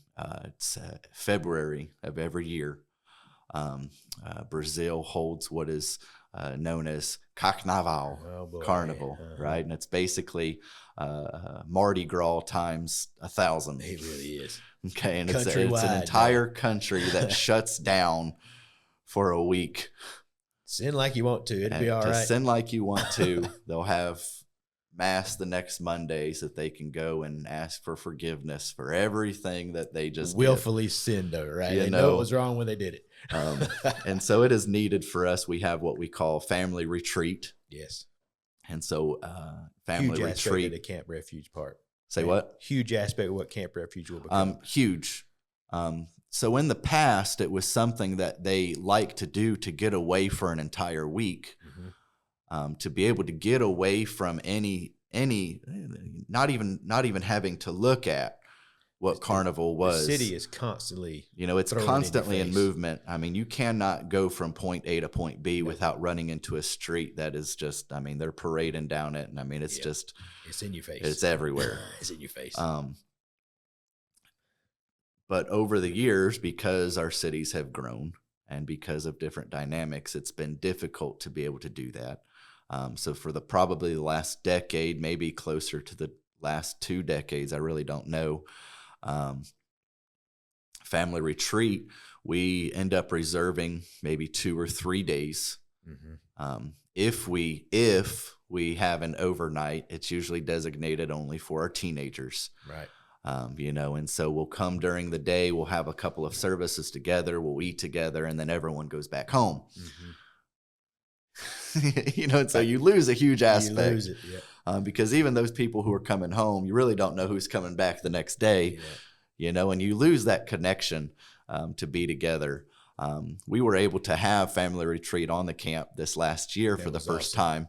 February of every year, Brazil holds what is known as Carnaval, Carnival, right? And it's basically Mardi Gras times 1,000. It really is. Okay, and it's an entire country that shuts down for a week. Sin like you want to. It'd be all right. Sin like you want to. They'll have Mass the next Monday so that they can go and ask for forgiveness for everything that they just willfully sinned, though, right? They know it was wrong when they did it. And so it is needed for us. We have what we call family retreat. Yes. And so family huge retreat. Aspect of the Camp Refuge part. Say what? Huge aspect of what Camp Refuge will become. Huge. So in the past, it was something that they like to do to get away for an entire week. To be able to get away from any not even having to look at what Carnival was. The city is constantly it's constantly in movement. I mean, you cannot go from point A to point B without running into a street that is just, they're parading down it, and it's just, it's in your face. It's everywhere. It's in your face. But over the years, because our cities have grown and because of different dynamics, it's been difficult to be able to do that. So for probably the last decade, maybe closer to the last 2 decades, I really don't know, family retreat, we end up reserving maybe 2 or 3 days. If we have an overnight, it's usually designated only for our teenagers. Right. And so we'll come during the day, we'll have a couple of services together, we'll eat together, and then everyone goes back home. And so you lose a huge aspect. You lose it, yeah. Because even those people who are coming home, you really don't know who's coming back the next day, and you lose that connection to be together. We were able to have family retreat on the camp this last year for the first time.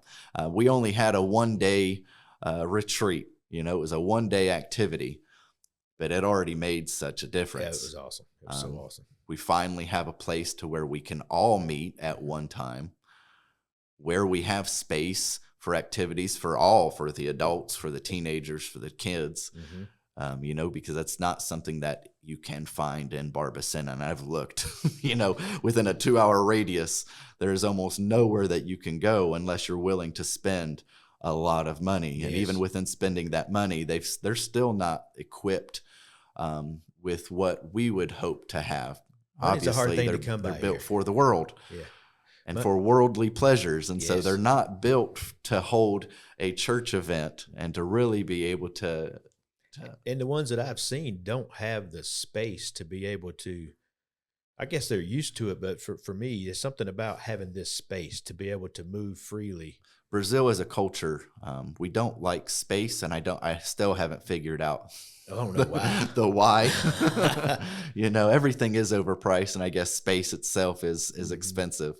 We only had a 1-day retreat. It was a 1-day activity, but it already made such a difference. Yeah, it was awesome. It was so awesome. We finally have a place to where we can all meet at one time, where we have space for activities for the adults, for the teenagers, for the kids, because that's not something that you can find in Barbacena. And I've looked, within a 2-hour radius, there's almost nowhere that you can go unless you're willing to spend a lot of money. And even within spending that money, they're still not equipped with what we would hope to have. Obviously, it's a hard thing to come by. They're built for the world. Yeah. And for worldly pleasures. And so they're not built to hold a church event and to really be able to And the ones that I've seen don't have the space to be able to, I guess they're used to it, but for me, there's something about having this space to be able to move freely. Brazil as a culture, we don't like space, and I still haven't figured out I don't know why. the why. Everything is overpriced, and I guess space itself is expensive.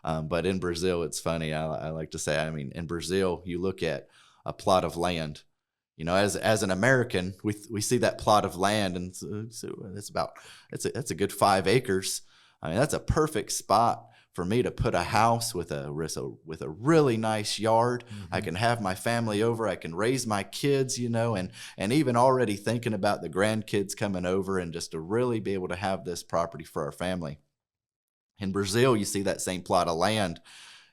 But in Brazil, it's funny. I like to say, I mean, in Brazil, you look at a plot of land. As an American, we see that plot of land, and so it's a good 5 acres. I mean, that's a perfect spot for me to put a house with a really nice yard. I can have my family over. I can raise my kids, and even already thinking about the grandkids coming over, and just to really be able to have this property for our family. In Brazil, you see that same plot of land,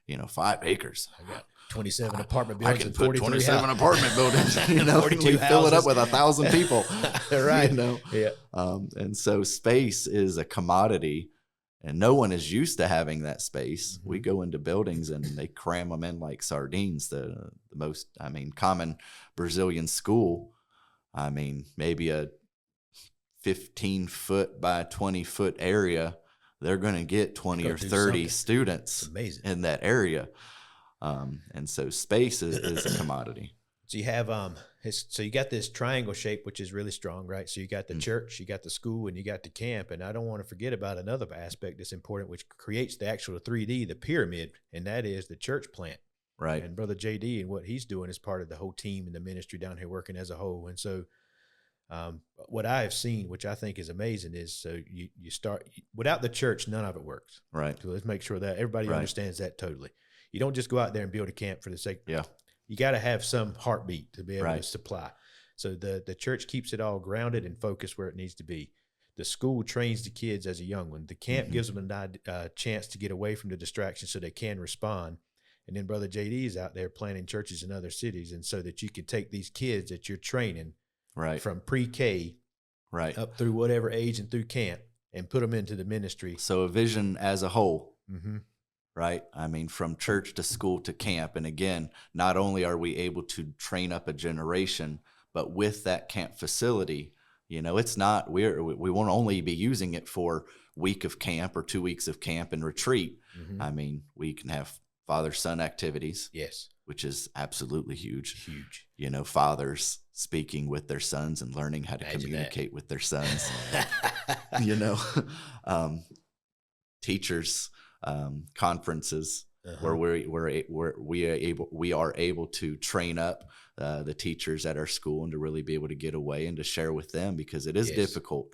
5 acres. I got 27 apartment buildings. I can and put 27 apartment buildings, 42 we fill it up houses. with 1,000 people. Right. Yeah. And so space is a commodity, and no one is used to having that space. We go into buildings and they cram them in like sardines. The most, common Brazilian school, maybe a 15-foot by 20-foot area, they're going to get 20 or 30 students in that area. And so space is a commodity. So you have so you got this triangle shape, which is really strong, right? So you got the church, you got the school, and you got the camp. And I don't want to forget about another aspect that's important, which creates the actual 3D, the pyramid, and that is the church plant. Right. And Brother JD and what he's doing is part of the whole team and the ministry down here working as a whole. And so what I have seen, which I think is amazing, is so you start without the church, none of it works. Right. So let's make sure that everybody understands that totally. You don't just go out there and build a camp for the sake. Yeah. You got to have some heartbeat to be able to supply. So the church keeps it all grounded and focused where it needs to be. The school trains the kids as a young one. The camp gives them a chance to get away from the distractions so they can respond. And then Brother JD is out there planning churches in other cities, and so that you can take these kids that you're training from pre-K up through whatever age and through camp and put them into the ministry. So a vision as a whole. Right? From church to school to camp. And again, not only are we able to train up a generation, but with that camp facility, it's not, we won't only be using it for week of camp or 2 weeks of camp and retreat. We can have father-son activities. Yes. Which is absolutely huge. Huge. Fathers speaking with their sons and learning how to communicate with their sons. Teachers, conferences where we are able to train up the teachers at our school and to really be able to get away and to share with them, because it is difficult.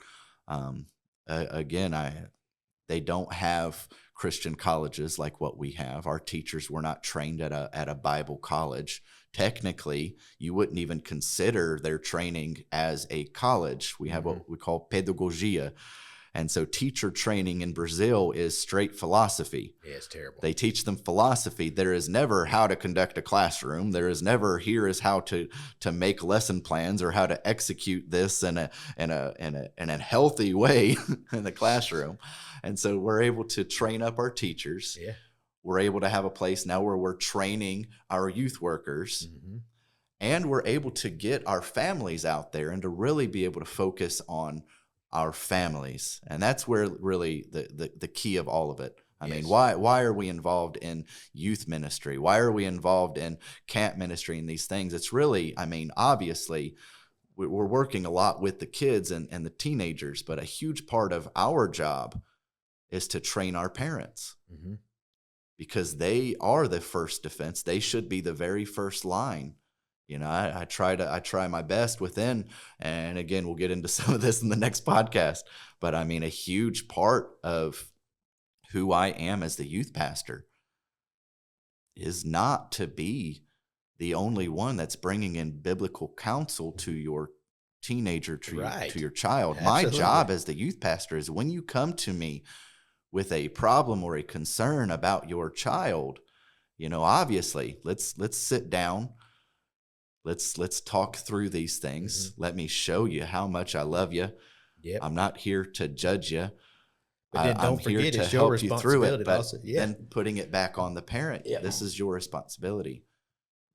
They don't have Christian colleges like what we have. Our teachers were not trained at a Bible college. Technically, you wouldn't even consider their training as a college. We have what we call pedagogia. And so teacher training in Brazil is straight philosophy. Yeah, it's terrible. They teach them philosophy. There is never how to conduct a classroom. There is never here is how to make lesson plans or how to execute this in a healthy way in the classroom. And so we're able to train up our teachers. Yeah. We're able to have a place now where we're training our youth workers. And we're able to get our families out there and to really be able to focus on our families. And that's where really the key of all of it. I mean, why are we involved in youth ministry? Why are we involved in camp ministry and these things? It's really, obviously we're working a lot with the kids and the teenagers, but a huge part of our job is to train our parents because they are the first defense. They should be the very first line. I try my best within, and again, we'll get into some of this in the next podcast, but a huge part of who I am as the youth pastor is not to be the only one that's bringing in biblical counsel to your teenager, to your child. Absolutely. My job as the youth pastor is when you come to me with a problem or a concern about your child, obviously let's sit down. Let's talk through these things. Let me show you how much I love you. Yep. I'm not here to judge you. But then don't forget, to it's your help you through it. But also. then putting it back on the parent. This is your responsibility.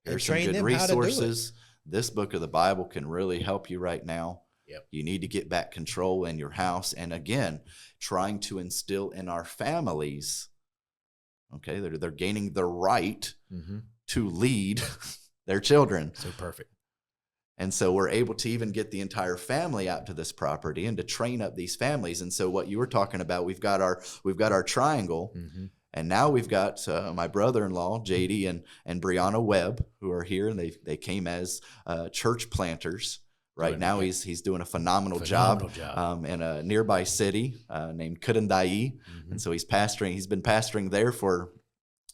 There's some train good them resources. this book of the Bible can really help you right now. Yep. You need to get back control in your house. And again, trying to instill in our families, okay, they're gaining the right to lead their children. So perfect. And so we're able to even get the entire family out to this property and to train up these families. And so what you were talking about, we've got our triangle, and now we've got my brother-in-law JD and Brianna Webb, who are here, and they came as church planters. Right now, he's doing a phenomenal job in a nearby city named Kurundai, and so he's been pastoring there for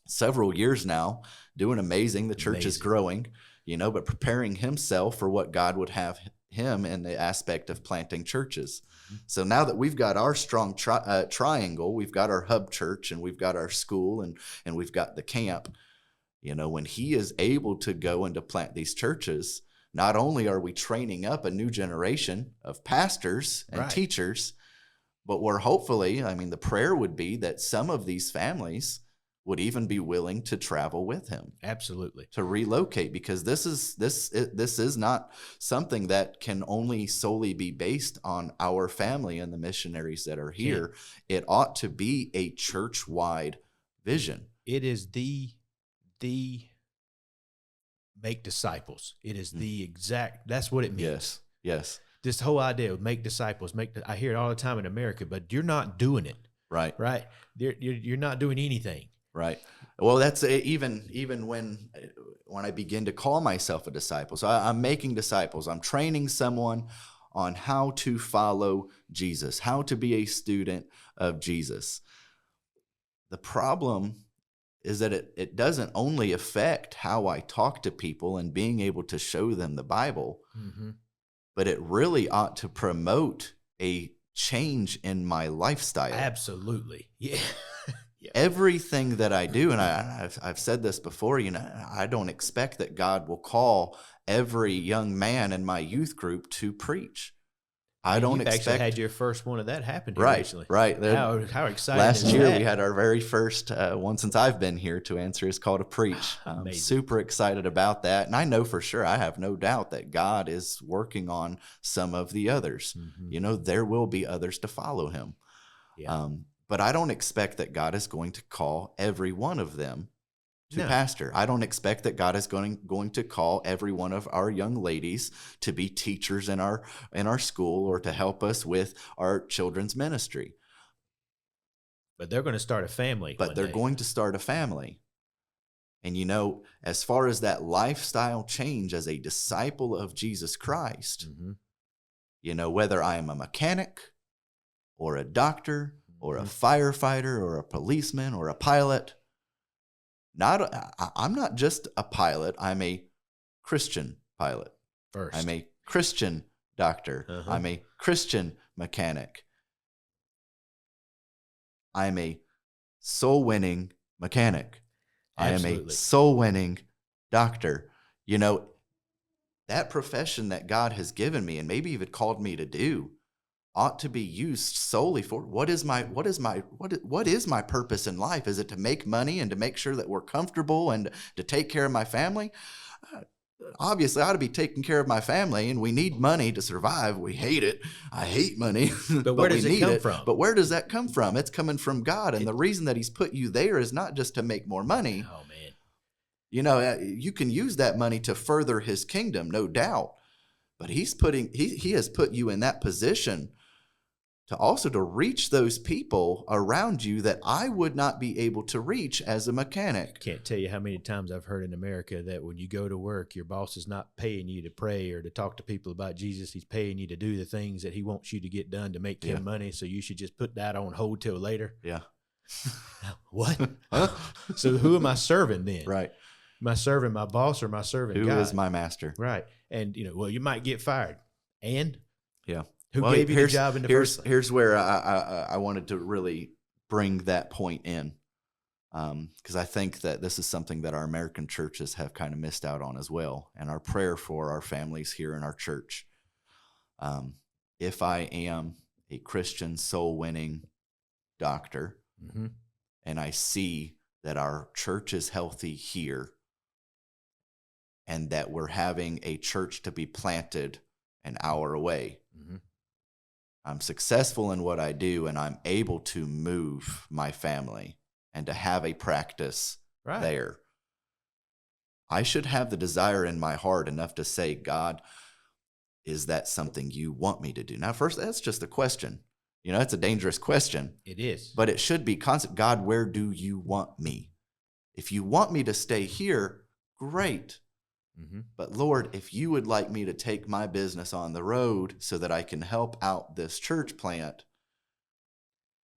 several years now, doing amazing. The church is growing. But preparing himself for what God would have him in the aspect of planting churches. So now that we've got our strong triangle, we've got our hub church, and we've got our school, and we've got the camp, when he is able to go and to plant these churches, not only are we training up a new generation of pastors and teachers, but we're hopefully, the prayer would be that some of these families would even be willing to travel with him. Absolutely. To relocate, because this is not something that can only solely be based on our family and the missionaries that are here. It ought to be a church-wide vision. It is the make disciples. It is the exact, that's what it means. Yes. This whole idea of make disciples, I hear it all the time in America, but you're not doing it. Right. You're not doing anything. Right. Well, that's even when I begin to call myself a disciple. So I'm making disciples. I'm training someone on how to follow Jesus, how to be a student of Jesus. The problem is that it doesn't only affect how I talk to people and being able to show them the Bible, but it really ought to promote a change in my lifestyle. Absolutely. Yeah. Everything that I do, and I've said this before, I don't expect that God will call every young man in my youth group to preach. I don't expect. Actually had your first one of that happen here recently. Right. How exciting! Last year we had our very first one since I've been here to answer his call to preach. I'm super excited about that, and I know for sure, I have no doubt that God is working on some of the others. There will be others to follow him. Yeah. But I don't expect that God is going to call every one of them to pastor. I don't expect that God is going to call every one of our young ladies to be teachers in our school or to help us with our children's ministry. But they're going to start a family. But they're going to start a family. And as far as that lifestyle change as a disciple of Jesus Christ, whether I am a mechanic or a doctor or a firefighter or a policeman or a pilot. I'm not just a pilot. I'm a Christian pilot. First. I'm a Christian doctor. I'm a Christian mechanic. I'm a soul-winning mechanic. Absolutely. I am a soul-winning doctor. That profession that God has given me and maybe even called me to do ought to be used solely for what is my purpose in life? Is it to make money and to make sure that we're comfortable and to take care of my family? Obviously, I ought to be taking care of my family, and we need money to survive. We hate it. I hate money. But where does it come from? But where does that come from? It's coming from God, and the reason that he's put you there is not just to make more money. Oh, man. You can use that money to further his kingdom, no doubt. But he has put you in that position to reach those people around you that I would not be able to reach as a mechanic. Can't tell you how many times I've heard in America that when you go to work, your boss is not paying you to pray or to talk to people about Jesus. He's paying you to do the things that he wants you to get done to make him money. So you should just put that on hold till later. Yeah. What? So who am I serving then? Right. Am I serving my boss or am I serving God? Who is my master? Right. And, you might get fired. And? Yeah. Who gave you the job in the first place? Here's where I wanted to really bring that point in, because I think that this is something that our American churches have kind of missed out on as well, and our prayer for our families here in our church. If I am a Christian soul-winning doctor, and I see that our church is healthy here, and that we're having a church to be planted an hour away. Mm-hmm. I'm successful in what I do, and I'm able to move my family and to have a practice there. I should have the desire in my heart enough to say, God, is that something you want me to do? Now, first, that's just a question. It's a dangerous question. It is. But it should be constant. God, where do you want me? If you want me to stay here, great. Mm-hmm. But Lord, if you would like me to take my business on the road so that I can help out this church plant.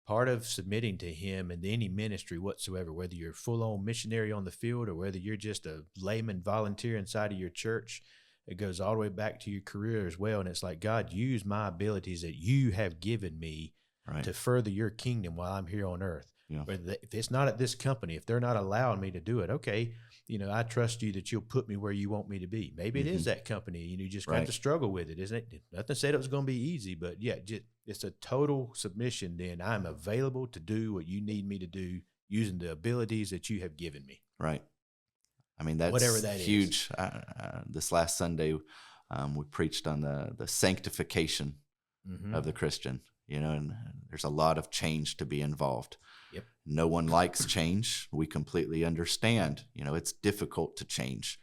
Part of submitting to him and any ministry whatsoever, whether you're a full-on missionary on the field or whether you're just a layman volunteer inside of your church, it goes all the way back to your career as well. And it's like, God, use my abilities that you have given me to further your kingdom while I'm here on earth. Yeah. If it's not at this company, if they're not allowing me to do it, okay, I trust you that you'll put me where you want me to be. Maybe it is that company. You just got to struggle with it, isn't it? Nothing said it was going to be easy, but yeah, it's a total submission. Then I'm available to do what you need me to do using the abilities that you have given me. Right. I mean, that's whatever that huge. This last Sunday, we preached on the sanctification of the Christian, and there's a lot of change to be involved. Yep. No one likes change. We completely understand. It's difficult to change.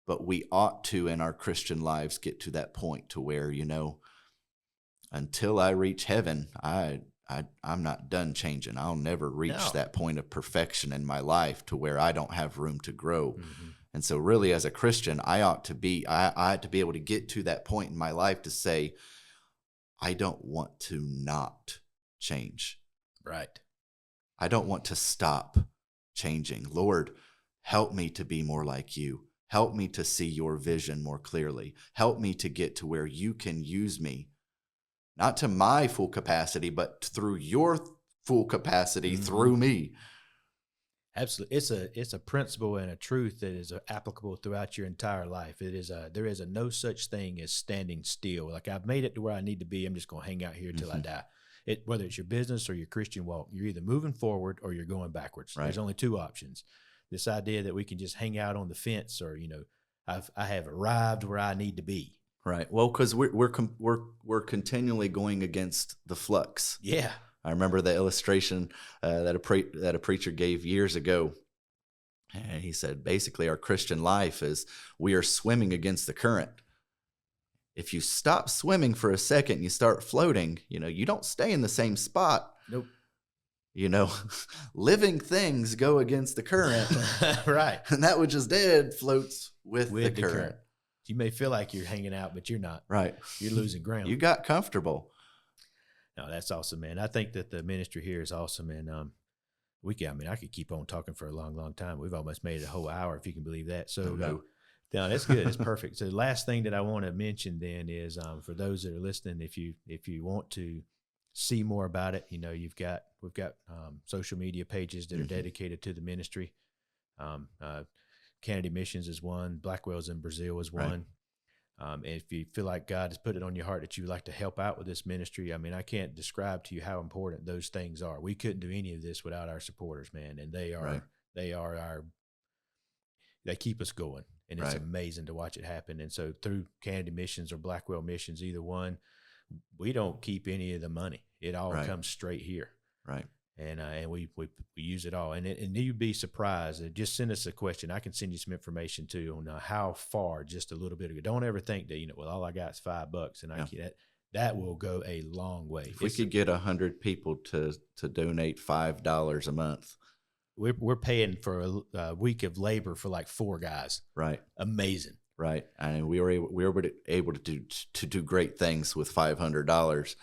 But we ought to, in our Christian lives, get to that point to where, until I reach heaven, I'm not done changing. I'll never reach that point of perfection in my life to where I don't have room to grow. Mm-hmm. And so really as a Christian, I ought to be able to get to that point in my life to say, I don't want to not change. Right. I don't want to stop changing. Lord, help me to be more like you. Help me to see your vision more clearly. Help me to get to where you can use me. Not to my full capacity, but through your full capacity through me. Absolutely. It's a principle and a truth that is applicable throughout your entire life. There is a no such thing as standing still. Like, I've made it to where I need to be. I'm just going to hang out here till I die. Whether it's your business or your Christian walk, you're either moving forward or you're going backwards. Right. There's only two options. This idea that we can just hang out on the fence or, I have arrived where I need to be. Right. Well, because we're continually going against the flux. Yeah. I remember the illustration that a preacher gave years ago. And he said, basically, our Christian life is we are swimming against the current. If you stop swimming for a second and you start floating, you don't stay in the same spot. Nope. Living things go against the current. Right. And that which is dead floats with the current. You may feel like you're hanging out, but you're not. Right. You're losing ground. You got comfortable. No, that's awesome, man. I think that the ministry here is awesome. And I could keep on talking for a long, long time. We've almost made it a whole hour, if you can believe that. So, no, that's good. It's perfect. So the last thing that I want to mention then is for those that are listening, if you want to see more about it, we've got social media pages that are dedicated to the ministry. Kennedy Missions is one. Blackwell's in Brazil is one. Right. And if you feel like God has put it on your heart that you would like to help out with this ministry, I can't describe to you how important those things are. We couldn't do any of this without our supporters, man. And they keep us going. And it's amazing to watch it happen. And so through Kennedy Missions or Blackwell Missions, either one, we don't keep any of the money. It all comes straight here. Right. And we use it all. And you'd be surprised. Just send us a question. I can send you some information too on how far just a little bit ago. Don't ever think that, all I got is $5 and that will go a long way. If we could get 100 people to donate $5 a month. We're paying for a week of labor for like 4 guys. Right. Amazing. Right. And we were able to do great things with $500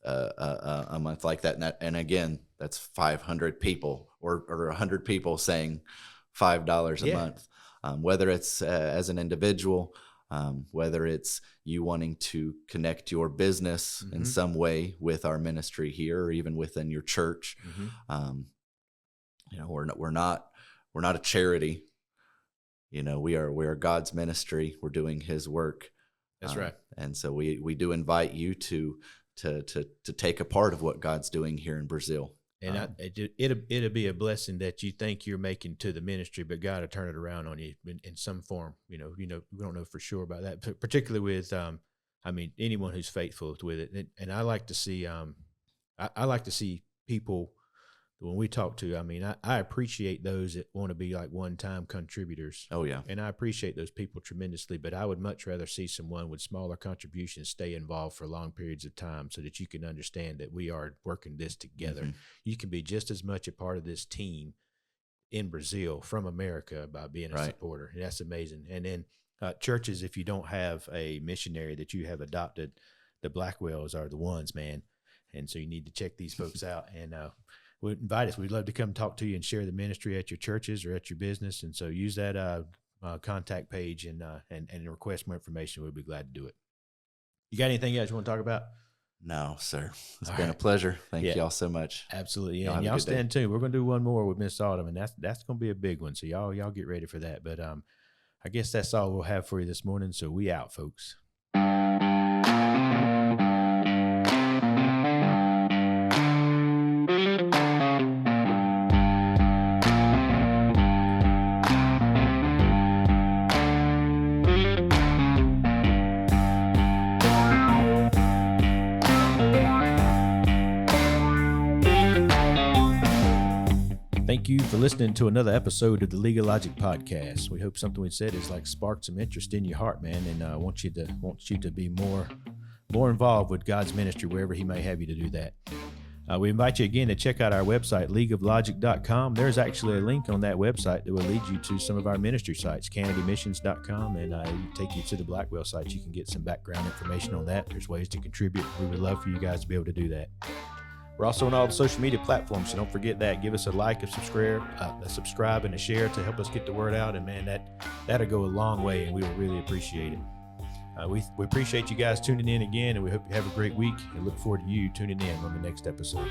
a month like that. And again, that's 500 people or 100 people saying $5 a month, whether it's as an individual, whether it's you wanting to connect your business in some way with our ministry here or even within your church. We're not a charity. We are God's ministry. We're doing His work. That's right. And so we do invite you to take a part of what God's doing here in Brazil. And it'll be a blessing that you think you're making to the ministry, but God will turn it around on you in some form. We don't know for sure about that, particularly with, anyone who's faithful with it. And I like to see, I like to see people when we talk to. I appreciate those that want to be like one-time contributors. Oh yeah, and I appreciate those people tremendously. But I would much rather see someone with smaller contributions stay involved for long periods of time, so that you can understand that we are working this together. Mm-hmm. You can be just as much a part of this team in Brazil from America by being a supporter. And that's amazing. And then churches, if you don't have a missionary that you have adopted, the Blackwells are the ones, man. And so you need to check these folks out. And would invite us. We'd love to come talk to you and share the ministry at your churches or at your business. And so use that contact page and request more information. We'd be glad to do it. You got anything else you want to talk about? No, sir. It's been a pleasure. Thank y'all so much. Absolutely. And y'all stand tuned. We're going to do one more with Miss Autumn, and that's going to be a big one. So y'all get ready for that. But I guess that's all we'll have for you this morning. So we out, folks. Thank you for listening to another episode of the League of Logic podcast. We hope something we said is like sparked some interest in your heart, man, and I want you to be more involved with God's ministry wherever He may have you to do that. We invite you again to check out our website, leagueoflogic.com. There's actually a link on that website that will lead you to some of our ministry sites, CanadyMissions.com, and take you to the Blackwell site. You can get some background information on that. There's ways to contribute. We would love for you guys to be able to do that. We're also on all the social media platforms, so don't forget that. Give us a like, a subscribe, and a share to help us get the word out. And man, that'll go a long way, and we will really appreciate it. We appreciate you guys tuning in again, and we hope you have a great week. And look forward to you tuning in on the next episode.